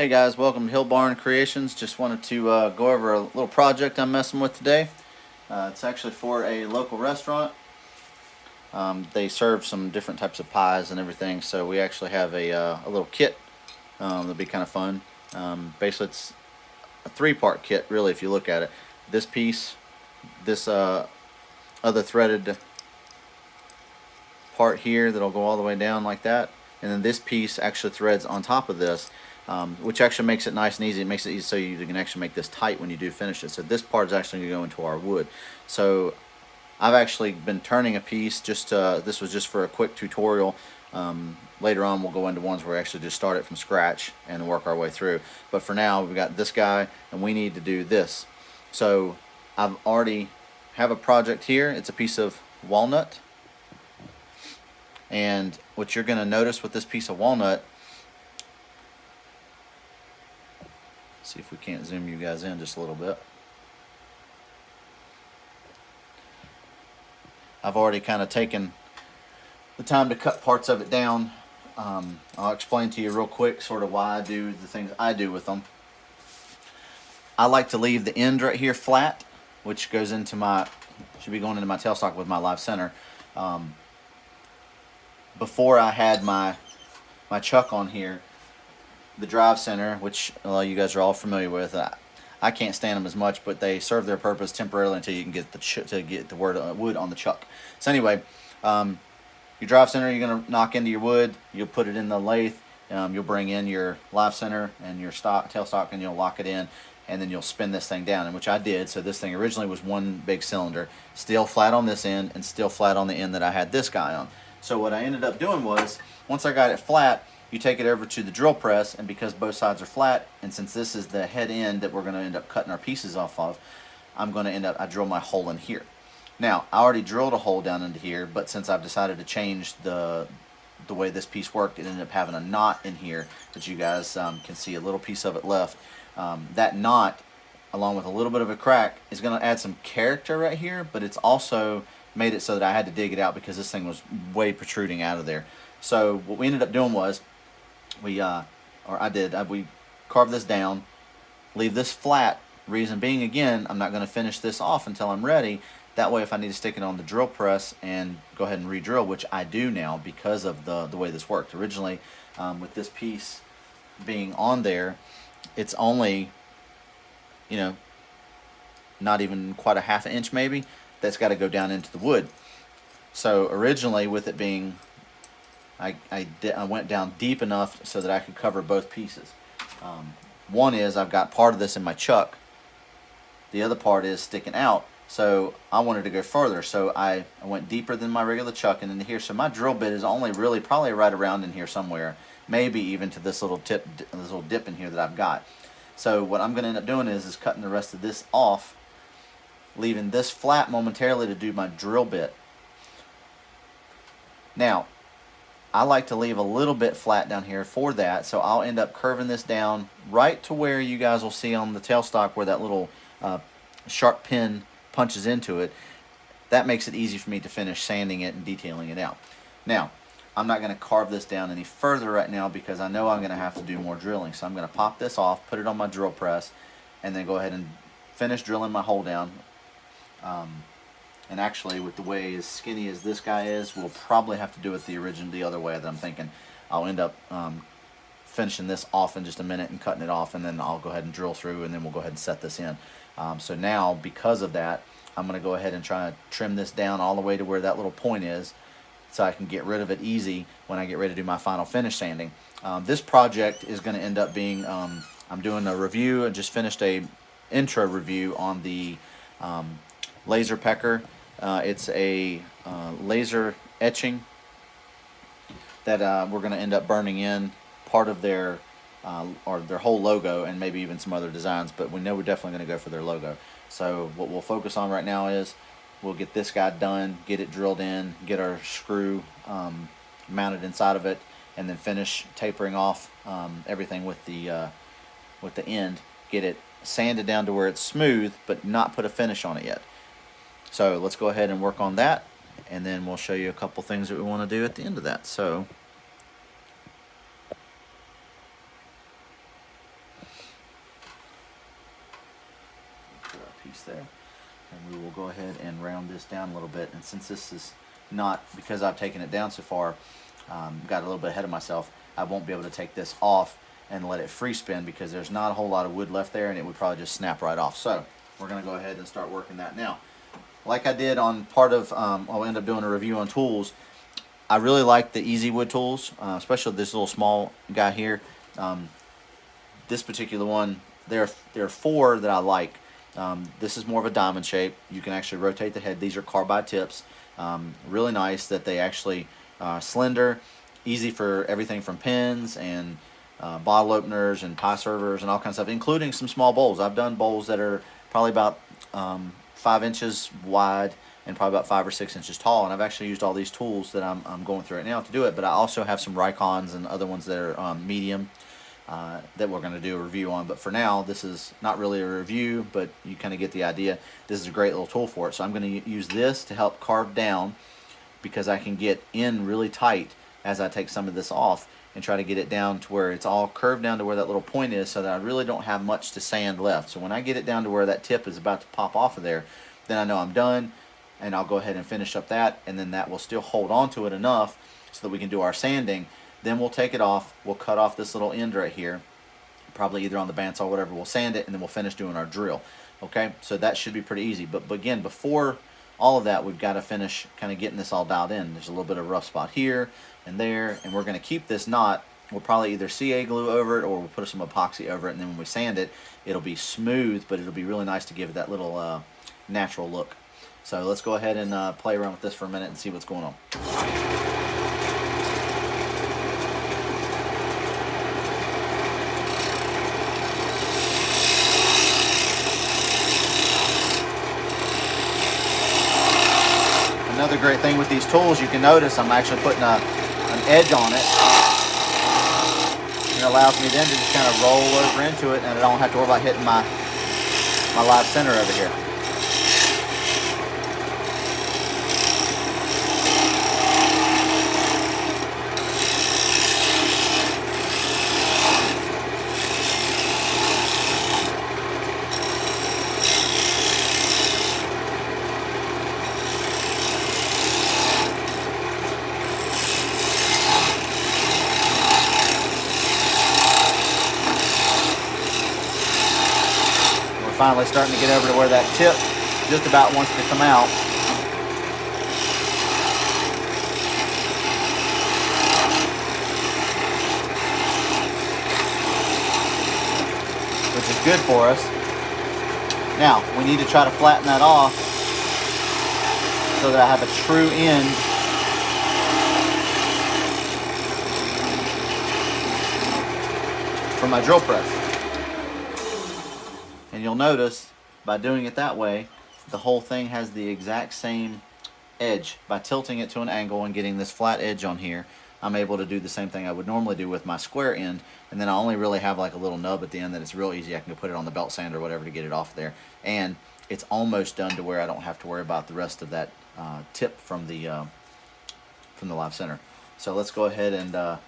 Hey guys, welcome to Hill Barn Creations. Just wanted to go over a little project I'm messing with today. It's actually for a local restaurant. They serve some different types of pies and everything, so we actually have a little kit that'll be kind of fun. Basically, it's a three-part kit, really, if you look at it. This piece, this other threaded part here that'll go all the way down like that, and then this piece actually threads on top of this. Which actually makes it nice and easy. It makes it easy so you can actually make this tight when you do finish it. So this part is actually going to go into our wood. So I've actually been turning a piece. This was just for a quick tutorial. Later on we'll go into ones where we actually just start it from scratch and work our way through. But for now we've got this guy and we need to do this. So I've already have a project here. It's a piece of walnut. And what you're going to notice with this piece of walnut, see if we can't zoom you guys in just a little bit. I've already kind of taken the time to cut parts of it down. I'll explain to you real quick sort of why I do the things I do with them. I like to leave the end right here flat, which goes into my, should be going into my tailstock with my live center. Before I had my chuck on here, the drive center, which you guys are all familiar with, I can't stand them as much, but they serve their purpose temporarily until you can get the wood on the chuck. So anyway, your drive center, you're going to knock into your wood. You'll put it in the lathe. You'll bring in your live center and your tailstock, and you'll lock it in, and then you'll spin this thing down, and which I did. So this thing originally was one big cylinder, still flat on this end and still flat on the end that I had this guy on. So what I ended up doing was, once I got it flat, you take it over to the drill press, and because both sides are flat, and since this is the head end that we're going to end up cutting our pieces off of, I drill my hole in here. Now, I already drilled a hole down into here, but since I've decided to change the way this piece worked, it ended up having a knot in here that you guys can see a little piece of it left. That knot, along with a little bit of a crack, is going to add some character right here, but it's also made it so that I had to dig it out because this thing was way protruding out of there. So what we ended up doing was, we carved this down, leave this flat. Reason being, again, I'm not going to finish this off until I'm ready. That way, if I need to stick it on the drill press and go ahead and re-drill, which I do now because of the way this worked. Originally, with this piece being on there, it's only, not even quite a half an inch maybe, that's got to go down into the wood. So originally, with it being, I went down deep enough so that I could cover both pieces. One is I've got part of this in my chuck. The other part is sticking out. So I wanted to go further. So I went deeper than my regular chuck and into here. So my drill bit is only really probably right around in here somewhere. Maybe even to this little dip in here that I've got. So what I'm going to end up doing is cutting the rest of this off, leaving this flat momentarily to do my drill bit. Now, I like to leave a little bit flat down here for that, so I'll end up curving this down right to where you guys will see on the tailstock where that little sharp pin punches into it. That makes it easy for me to finish sanding it and detailing it out. Now, I'm not going to carve this down any further right now because I know I'm going to have to do more drilling. So I'm going to pop this off, put it on my drill press, and then go ahead and finish drilling my hole down. And actually, with the way as skinny as this guy is, we'll probably have to do it the other way that I'm thinking. I'll end up finishing this off in just a minute and cutting it off, and then I'll go ahead and drill through, and then we'll go ahead and set this in. So now, because of that, I'm going to go ahead and try to trim this down all the way to where that little point is, so I can get rid of it easy when I get ready to do my final finish sanding. This project is going to end up being, I'm doing a review and just finished a intro review on the laser pecker. It's a laser etching that we're going to end up burning in part of their whole logo and maybe even some other designs, but we know we're definitely going to go for their logo. So what we'll focus on right now is we'll get this guy done, get it drilled in, get our screw mounted inside of it, and then finish tapering off everything with the end, get it sanded down to where it's smooth, but not put a finish on it yet. So let's go ahead and work on that, and then we'll show you a couple things that we want to do at the end of that. So piece there. And we will go ahead and round this down a little bit. And since this is not, because I've taken it down so far, got a little bit ahead of myself, I won't be able to take this off and let it free spin because there's not a whole lot of wood left there and it would probably just snap right off. So we're going to go ahead and start working that now. Like I did on part of, I'll end up doing a review on tools. I really like the Easy Wood tools, especially this little small guy here. This particular one, there are 4 that I like. This is more of a diamond shape. You can actually rotate the head. These are carbide tips. Really nice that they actually slender, easy for everything from pins and bottle openers and pie servers and all kinds of stuff, including some small bowls. I've done bowls that are probably about 5 inches wide and probably about 5 or 6 inches tall, and I've actually used all these tools that I'm going through right now to do it. But I also have some Rikons and other ones that are medium that we're going to do a review on. But for now, this is not really a review, but you kind of get the idea. This is a great little tool for it. So I'm going to use this to help carve down, because I can get in really tight as I take some of this off and try to get it down to where it's all curved down to where that little point is, so that I really don't have much to sand left. So when I get it down to where that tip is about to pop off of there, then I know I'm done, and I'll go ahead and finish up that, and then that will still hold on to it enough so that we can do our sanding. Then we'll take it off, we'll cut off this little end right here, probably either on the bandsaw or whatever, we'll sand it, and then we'll finish doing our drill. Okay, so that should be pretty easy. But again, before all of that, we've got to finish kind of getting this all dialed in. There's a little bit of a rough spot here and there, and we're going to keep this knot. We'll probably either CA glue over it or we'll put some epoxy over it, and then when we sand it, it'll be smooth, but it'll be really nice to give it that little natural look. So let's go ahead and play around with this for a minute and see what's going on. Another great thing with these tools, you can notice I'm actually putting an edge on it. It allows me then to just kind of roll over into it, and I don't have to worry about hitting my live center over here. Finally starting to get over to where that tip just about wants to come out. Which is good for us. Now, we need to try to flatten that off so that I have a true end for my drill press. And you'll notice by doing it that way, the whole thing has the exact same edge. By tilting it to an angle and getting this flat edge on here, I'm able to do the same thing I would normally do with my square end, and then I only really have like a little nub at the end that it's real easy. I can go put it on the belt sander or whatever to get it off there, and it's almost done to where I don't have to worry about the rest of that tip from the live center. So let's go ahead and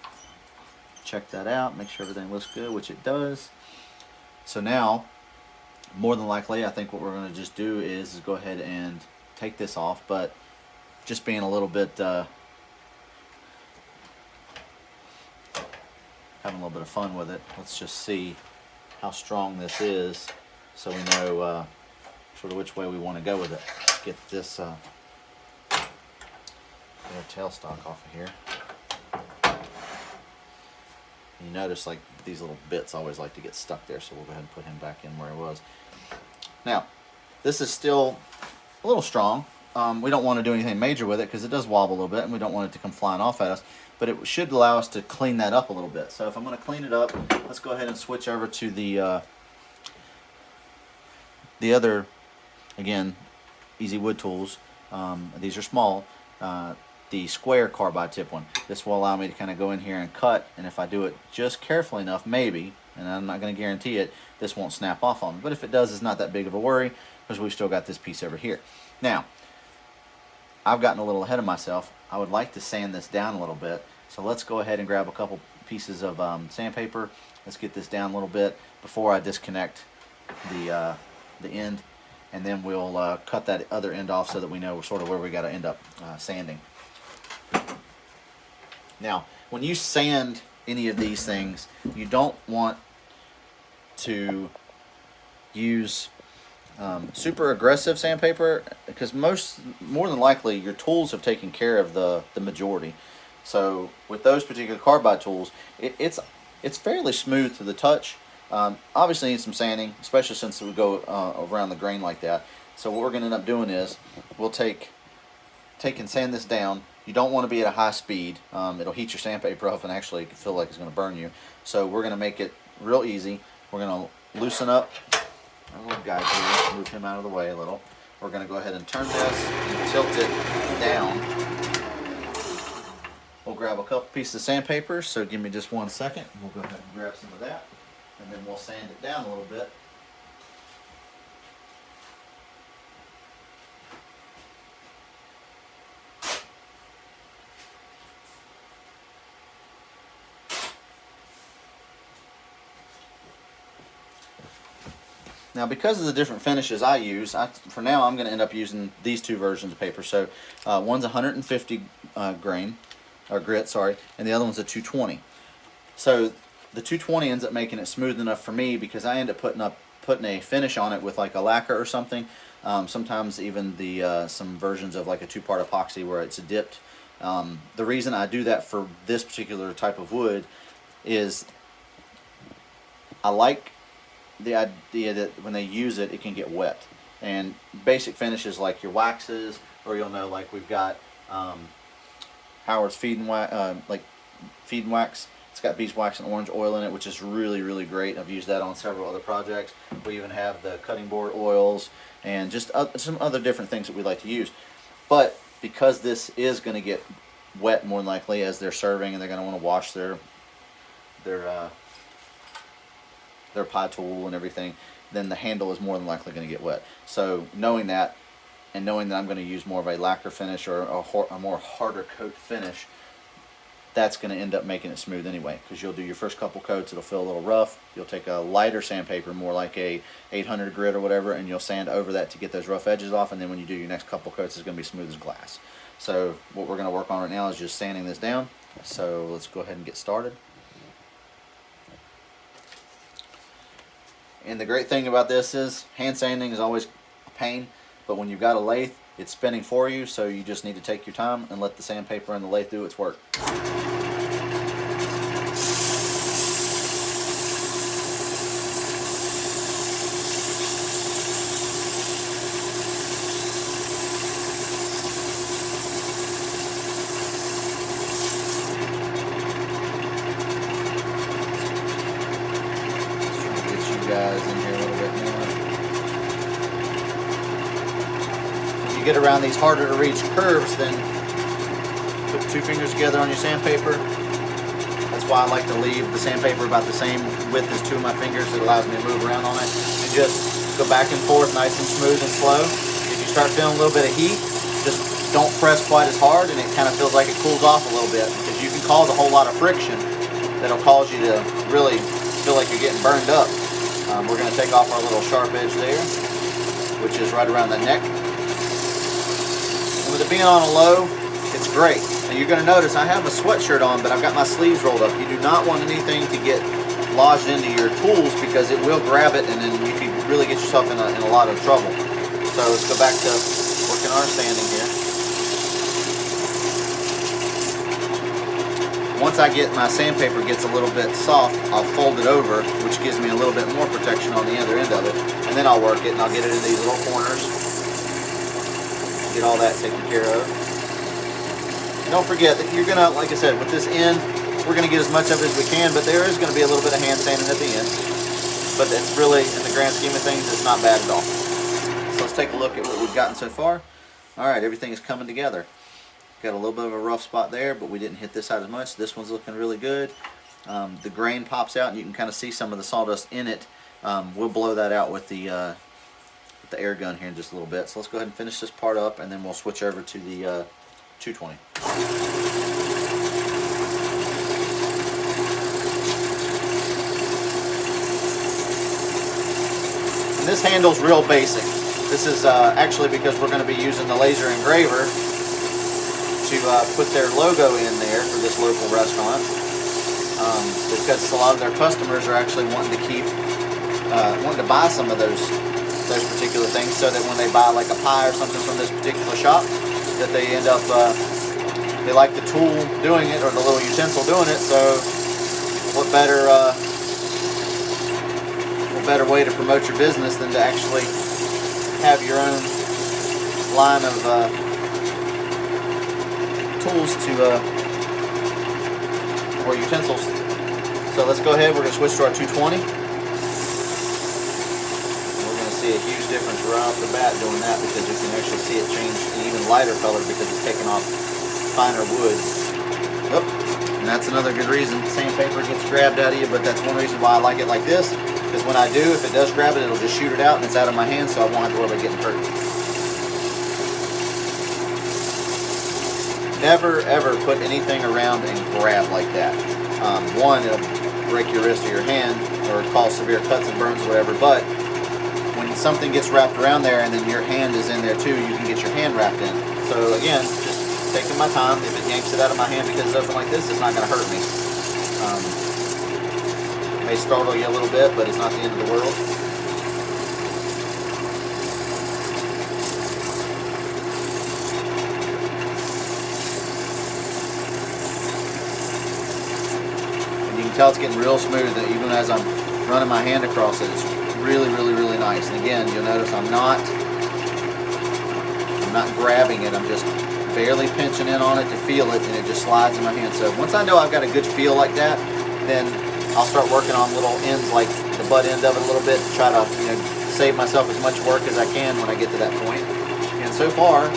check that out, make sure everything looks good, which it does. So now, more than likely, I think what we're going to just do is go ahead and take this off, but just being a little bit, having a little bit of fun with it. Let's just see how strong this is so we know sort of which way we want to go with it. Let's get this tailstock off of here. You notice like these little bits always like to get stuck there, so we'll go ahead and put him back in where he was. Now, this is still a little strong. We don't want to do anything major with it because it does wobble a little bit, and we don't want it to come flying off at us, but it should allow us to clean that up a little bit. So if I'm going to clean it up, let's go ahead and switch over to the other, again, Easy Wood tools. These are small. The square carbide tip one. This will allow me to kind of go in here and cut, and if I do it just carefully enough, maybe, and I'm not going to guarantee it, this won't snap off on me. But if it does, it's not that big of a worry because we've still got this piece over here. Now, I've gotten a little ahead of myself. I would like to sand this down a little bit, so let's go ahead and grab a couple pieces of sandpaper. Let's get this down a little bit before I disconnect the end, and then we'll cut that other end off so that we know sort of where we got to end up sanding. Now, when you sand any of these things, you don't want to use super aggressive sandpaper, because more than likely your tools have taken care of the majority. So with those particular carbide tools, it's fairly smooth to the touch. Obviously needs some sanding, especially since we go around the grain like that. So what we're going to end up doing is we'll take and sand this down. You don't want to be at a high speed. It'll heat your sandpaper up and actually feel like it's going to burn you. So we're going to make it real easy. We're going to loosen up our little guy here, move him out of the way a little. We're going to go ahead and turn this and tilt it down. We'll grab a couple pieces of sandpaper, so give me just 1 second. We'll go ahead and grab some of that, and then we'll sand it down a little bit. Now, because of the different finishes I use, for now I'm going to end up using these two versions of paper. So one's 150 grain, or grit, sorry, and the other one's a 220. So the 220 ends up making it smooth enough for me, because I end up putting a finish on it with like a lacquer or something. Sometimes even some versions of like a two-part epoxy where it's dipped. The reason I do that for this particular type of wood is I like the idea that when they use it, it can get wet. And basic finishes like your waxes, or you'll know, like we've got Howard's feed and wax. It's got beeswax and orange oil in it, which is really, really great. I've used that on several other projects. We even have the cutting board oils and just some other different things that we like to use. But because this is going to get wet more than likely as they're serving, and they're going to want to wash their pie tool and everything, then the handle is more than likely going to get wet. So knowing that, and knowing that I'm going to use more of a lacquer finish or a more harder coat finish, that's going to end up making it smooth anyway, because you'll do your first couple coats, it'll feel a little rough. You'll take a lighter sandpaper, more like a 800 grit or whatever, and you'll sand over that to get those rough edges off, and then when you do your next couple coats, it's going to be smooth as glass. So what we're going to work on right now is just sanding this down. So let's go ahead and get started. And the great thing about this is hand sanding is always a pain, but when you've got a lathe, it's spinning for you, so you just need to take your time and let the sandpaper and the lathe do its work. Guys in here a little bit more. If you get around these harder to reach curves, then put 2 fingers together on your sandpaper. That's why I like to leave the sandpaper about the same width as 2 of my fingers. It allows me to move around on it and just go back and forth nice and smooth and slow. If you start feeling a little bit of heat, just don't press quite as hard, and it kind of feels like it cools off a little bit, because you can cause a whole lot of friction that'll cause you to really feel like you're getting burned up. We're going to take off our little sharp edge there, which is right around the neck. And with it being on a low, it's great. And you're going to notice I have a sweatshirt on, but I've got my sleeves rolled up. You do not want anything to get lodged into your tools, because it will grab it, and then you can really get yourself in a lot of trouble. So let's go back to working our sanding here. Once I get my sandpaper gets a little bit soft, I'll fold it over, which gives me a little bit more protection on the other end of it. And then I'll work it, and I'll get it in these little corners. Get all that taken care of. And don't forget that you're going to, like I said, with this end, we're going to get as much of it as we can, but there is going to be a little bit of hand sanding at the end. But it's really, in the grand scheme of things, it's not bad at all. So let's take a look at what we've gotten so far. All right, everything is coming together. Got a little bit of a rough spot there, but we didn't hit this side as much. This one's looking really good. The grain pops out, and you can kind of see some of the sawdust in it. We'll blow that out with the air gun here in just a little bit. So let's go ahead and finish this part up, and then we'll switch over to the 220. And this handle's real basic. This is actually because we're going to be using the laser engraver to put their logo in there for this local restaurant, because a lot of their customers are actually wanting to buy some of those particular things, so that when they buy like a pie or something from this particular shop, that they end up they like the tool doing it, or the little utensil doing it. So what better way to promote your business than to actually have your own line of tools or utensils. So let's go ahead. We're going to switch to our 220. We're going to see a huge difference right off the bat doing that, because you can actually see it change an even lighter color because it's taking off finer wood. Oh, and that's another good reason sandpaper gets grabbed out of you, but that's one reason why I like it like this, because when I do, if it does grab it, it'll just shoot it out and it's out of my hand, so I won't have to worry about getting hurt. Never ever put anything around and grab like that. One, it'll break your wrist or your hand, or cause severe cuts and burns or whatever, but when something gets wrapped around there and then your hand is in there too, you can get your hand wrapped in. So again, just taking my time. If it yanks it out of my hand because it's open like this, it's not going to hurt me. It may startle you a little bit, but it's not the end of the world. And you can tell it's getting real smooth, even as I'm running my hand across it. It's really, really, really nice. And again, you'll notice I'm not grabbing it. I'm just barely pinching in on it to feel it, and it just slides in my hand. So once I know I've got a good feel like that, then I'll start working on little ends, like the butt end of it a little bit, to try to save myself as much work as I can when I get to that point. And so far,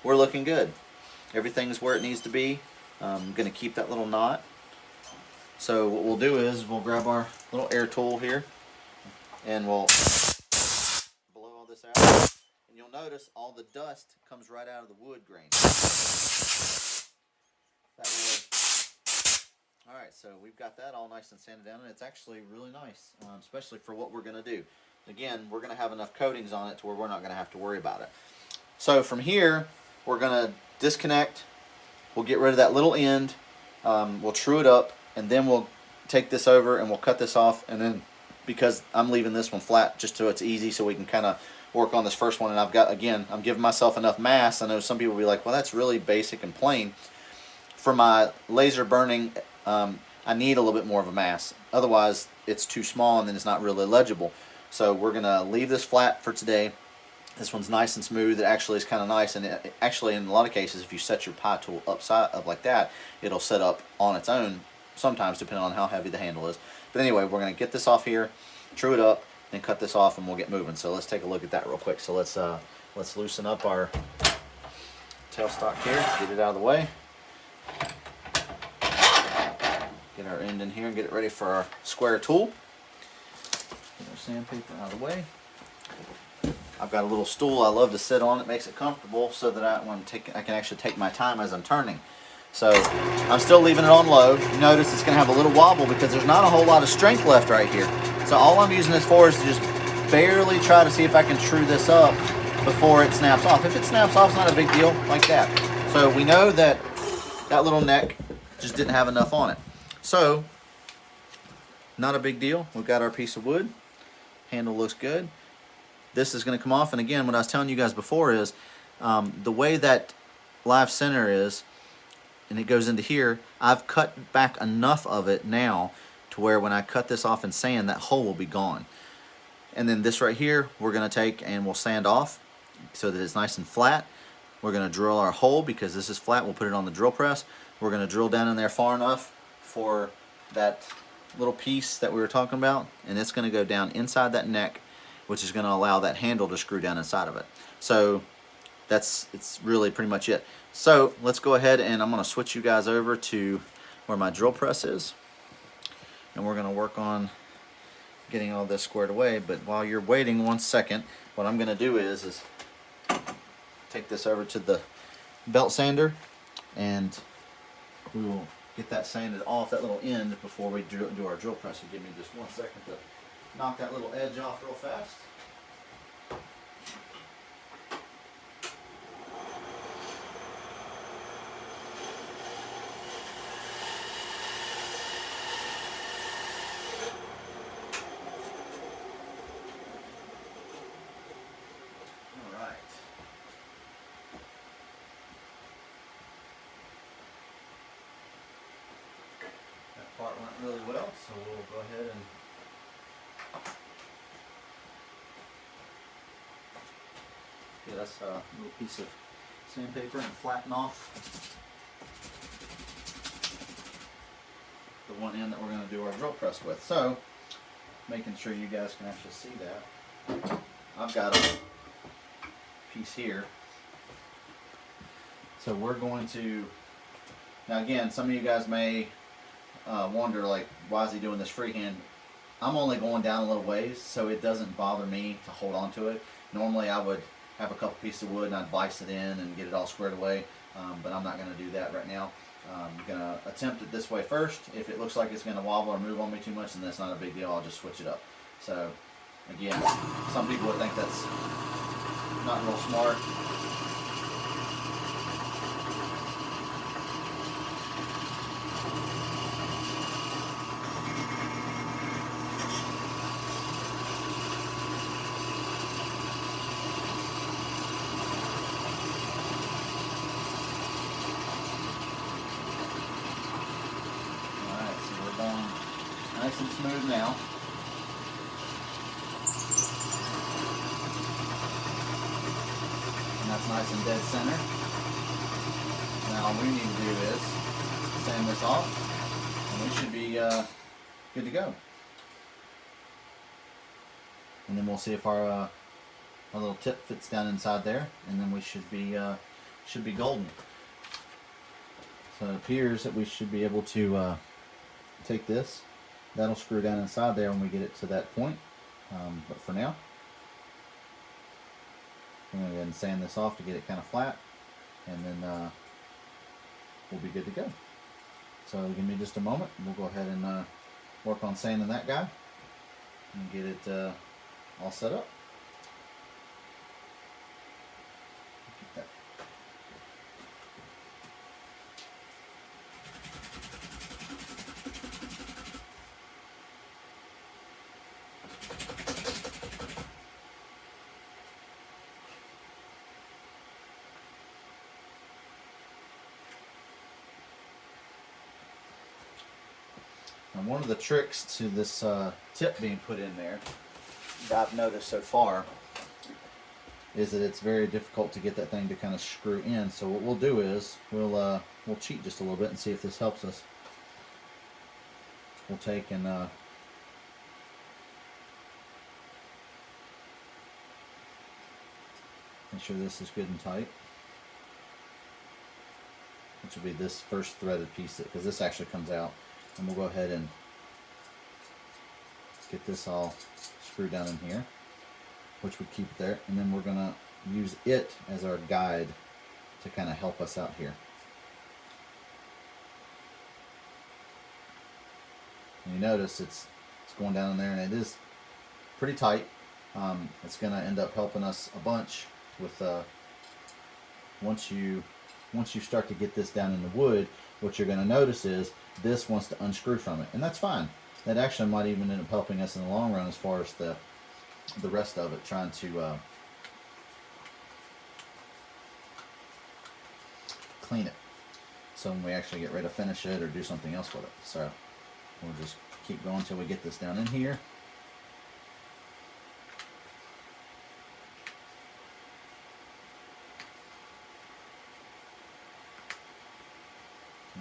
we're looking good. Everything's where it needs to be. I'm going to keep that little knot. So what we'll do is we'll grab our little air tool here, and we'll blow all this out. And you'll notice all the dust comes right out of the wood grain. That way. Alright, so we've got that all nice and sanded down, and it's actually really nice, especially for what we're going to do. Again, we're going to have enough coatings on it to where we're not going to have to worry about it. So from here, we're going to disconnect. We'll get rid of that little end. We'll true it up, and then we'll take this over and we'll cut this off. And then, because I'm leaving this one flat just so it's easy, so we can kind of work on this first one. And I've got, again, I'm giving myself enough mass. I know some people will be like, well, that's really basic and plain. For my laser burning, I need a little bit more of a mass. Otherwise, it's too small and then it's not really legible. So we're going to leave this flat for today. This one's nice and smooth. It actually is kind of nice, and it, actually in a lot of cases, if you set your pie tool up like that, it'll set up on its own sometimes, depending on how heavy the handle is. But anyway, we're going to get this off here, true it up, and cut this off, and we'll get moving. So let's take a look at that real quick. So let's loosen up our tailstock here, get it out of the way, get our end in here, and get it ready for our square tool. Get our sandpaper out of the way. I've got a little stool I love to sit on. It makes it comfortable so that I can actually take my time as I'm turning. So I'm still leaving it on low. You notice it's going to have a little wobble because there's not a whole lot of strength left right here. So all I'm using this for is to just barely try to see if I can true this up before it snaps off. If it snaps off, it's not a big deal like that. So we know that that little neck just didn't have enough on it. So not a big deal. We've got our piece of wood. Handle looks good. This is going to come off, and again, what I was telling you guys before is the way that live center is, and it goes into here, I've cut back enough of it now to where when I cut this off in sand, that hole will be gone. And then this right here, we're going to take and we'll sand off so that it's nice and flat. We're going to drill our hole because this is flat. We'll put it on the drill press. We're going to drill down in there far enough for that little piece that we were talking about, and it's going to go down inside that neck, which is going to allow that handle to screw down inside of it. So it's really pretty much it. So let's go ahead, and I'm going to switch you guys over to where my drill press is, and we're going to work on getting all this squared away. But while you're waiting 1 second, what I'm going to do is take this over to the belt sander, and we will get that sanded off, that little end, before we do our drill press. So give me just 1 second to knock that little edge off real fast. Part went really well, so we'll go ahead and get us a little piece of sandpaper and flatten off the one end that we're going to do our drill press with. So, making sure you guys can actually see that, I've got a piece here. So we're going to, now again, some of you guys may wonder, like, why is he doing this freehand? I'm only going down a little ways, so it doesn't bother me to hold on to it. Normally I would have a couple pieces of wood and I'd vise it in and get it all squared away, but I'm not going to do that right now. I'm going to attempt it this way first. If it looks like it's going to wobble or move on me too much, then that's not a big deal. I'll just switch it up. So again, some people would think that's not real smart. Nice and smooth now. And that's nice and dead center. Now all we need to do is sand this off and we should be good to go. And then we'll see if our little tip fits down inside there, and then we should be golden. So it appears that we should be able to take this. That'll screw down inside there when we get it to that point. But for now, I'm going to go ahead and sand this off to get it kind of flat, and then we'll be good to go. So give me just a moment, and we'll go ahead and work on sanding that guy and get it all set up. Get that. And one of the tricks to this tip being put in there that I've noticed so far is that it's very difficult to get that thing to kind of screw in. So what we'll do is we'll cheat just a little bit and see if this helps us. We'll take and make sure this is good and tight, which will be this first threaded piece, because this actually comes out. And we'll go ahead and get this all screwed down in here, which would keep it there. And then we're going to use it as our guide to kind of help us out here. And you notice it's going down in there, and it is pretty tight. It's going to end up helping us a bunch with once you start to get this down in the wood. What you're going to notice is this wants to unscrew from it, and that's fine. That actually might even end up helping us in the long run as far as the rest of it, trying to clean it. So when we actually get ready to finish it or do something else with it. So we'll just keep going until we get this down in here.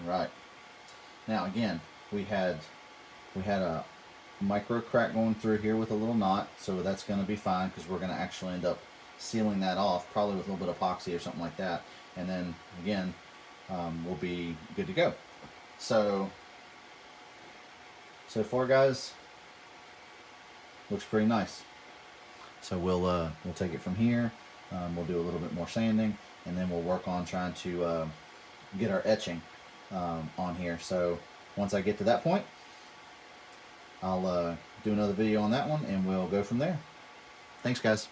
Right. Now again, we had a micro crack going through here with a little knot, so that's going to be fine because we're going to actually end up sealing that off, probably with a little bit of epoxy or something like that, and then again we'll be good to go. So far, guys, looks pretty nice. So we'll take it from here. We'll do a little bit more sanding, and then we'll work on trying to get our etching on here. So once I get to that point, I'll do another video on that one, and we'll go from there. Thanks, guys.